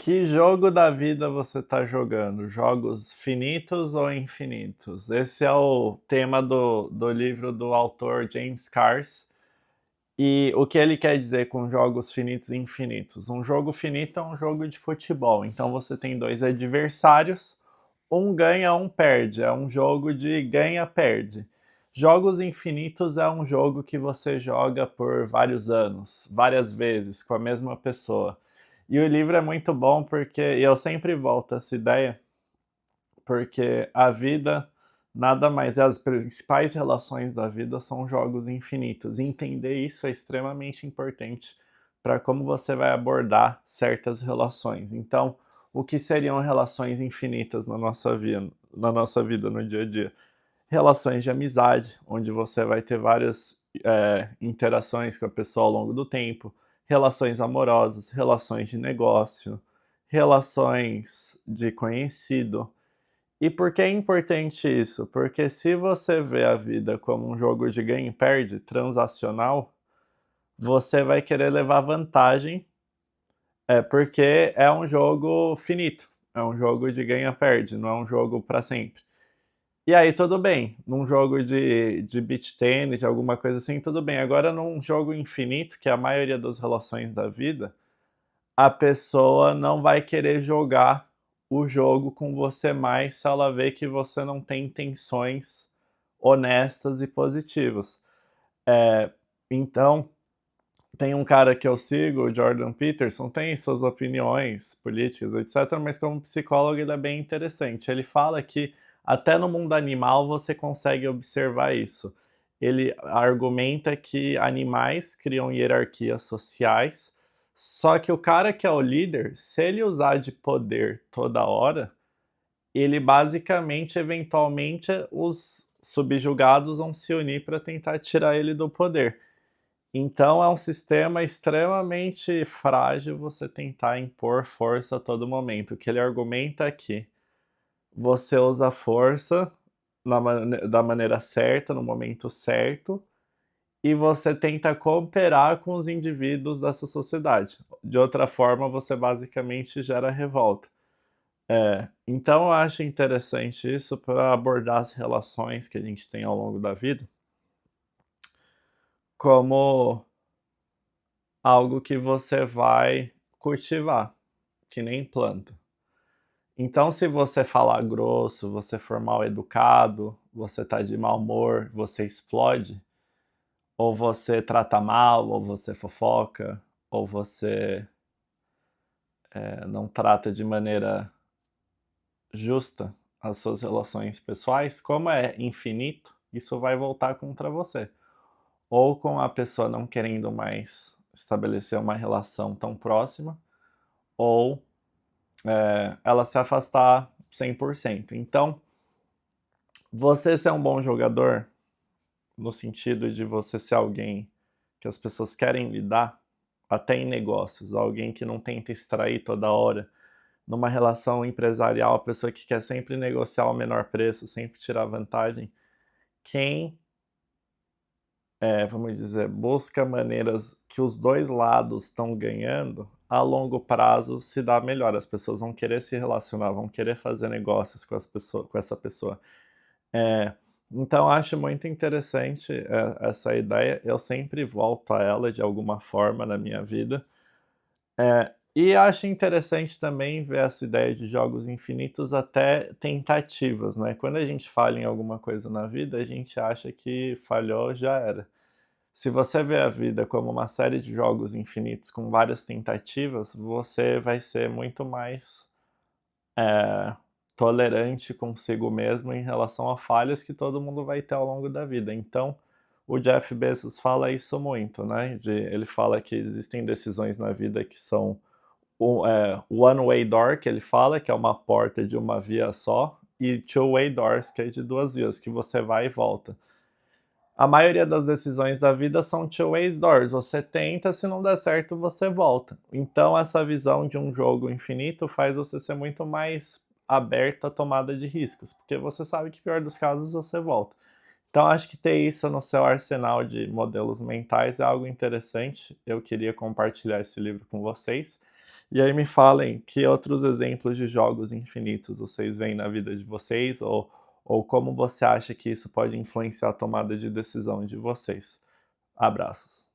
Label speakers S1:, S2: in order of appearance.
S1: Que jogo da vida você está jogando? Jogos finitos ou infinitos? Esse é o tema do livro do autor James Cars. E o que ele quer dizer com jogos finitos e infinitos? Um jogo finito é um jogo de futebol. Então você tem dois adversários, um ganha, um perde. É um jogo de ganha-perde. Jogos infinitos é um jogo que você joga por vários anos, várias vezes, com a mesma pessoa. E o livro é muito bom porque e eu sempre volto a essa ideia, porque a vida nada mais é, as principais relações da vida são jogos infinitos. E entender isso é extremamente importante para como você vai abordar certas relações. Então, o que seriam relações infinitas na nossa vida no dia a dia? Relações de amizade, onde você vai ter várias interações com a pessoa ao longo do tempo, relações amorosas, relações de negócio, relações de conhecido. E por que é importante isso? Porque se você vê a vida como um jogo de ganha e perde, transacional, você vai querer levar vantagem, porque é um jogo finito, é um jogo de ganha-perde, não é um jogo para sempre. E aí tudo bem, num jogo de beach tennis, de alguma coisa assim, tudo bem. Agora num jogo infinito, que é a maioria das relações da vida, a pessoa não vai querer jogar o jogo com você mais se ela vê que você não tem intenções honestas e positivas. Então, tem um cara que eu sigo, o Jordan Peterson, tem suas opiniões políticas, etc., mas como psicólogo ele é bem interessante. Ele fala que até no mundo animal você consegue observar isso. Ele argumenta que animais criam hierarquias sociais, só que o cara que é o líder, se ele usar de poder toda hora, ele basicamente, eventualmente, os subjugados vão se unir para tentar tirar ele do poder. Então é um sistema extremamente frágil você tentar impor força a todo momento. O que ele argumenta é que você usa a força da maneira certa, no momento certo, e você tenta cooperar com os indivíduos dessa sociedade. De outra forma, você basicamente gera revolta. Então eu acho interessante isso para abordar as relações que a gente tem ao longo da vida como algo que você vai cultivar, que nem planta. Então, se você falar grosso, você for mal educado, você tá de mau humor, você explode, ou você trata mal, ou você fofoca, ou você não trata de maneira justa as suas relações pessoais, como é infinito, isso vai voltar contra você. Ou com a pessoa não querendo mais estabelecer uma relação tão próxima, ou ela se afastar 100%. Então, você ser um bom jogador, no sentido de você ser alguém que as pessoas querem lidar, até em negócios, alguém que não tenta extrair toda hora, numa relação empresarial, a pessoa que quer sempre negociar o menor preço, sempre tirar vantagem, quem, vamos dizer, busca maneiras que os dois lados estão ganhando, a longo prazo se dá melhor. As pessoas vão querer se relacionar, vão querer fazer negócios com essa pessoa. É, então acho muito interessante essa ideia. Eu sempre volto a ela de alguma forma na minha vida. E acho interessante também ver essa ideia de jogos infinitos até tentativas, né? Quando a gente falha em alguma coisa na vida, a gente acha que falhou, já era. Se você vê a vida como uma série de jogos infinitos com várias tentativas, você vai ser muito mais eh, tolerante consigo mesmo em relação a falhas que todo mundo vai ter ao longo da vida. Então, o Jeff Bezos fala isso muito, né? Ele fala que existem decisões na vida que são one-way door, que ele fala, que é uma porta de uma via só, e two-way doors, que é de duas vias, que você vai e volta. A maioria das decisões da vida são two-way doors. Você tenta, se não der certo, você volta. Então, essa visão de um jogo infinito faz você ser muito mais aberto à tomada de riscos, porque você sabe que, pior dos casos, você volta. Então, acho que ter isso no seu arsenal de modelos mentais é algo interessante. Eu queria compartilhar esse livro com vocês. E aí me falem que outros exemplos de jogos infinitos vocês veem na vida de vocês ou como você acha que isso pode influenciar a tomada de decisão de vocês. Abraços.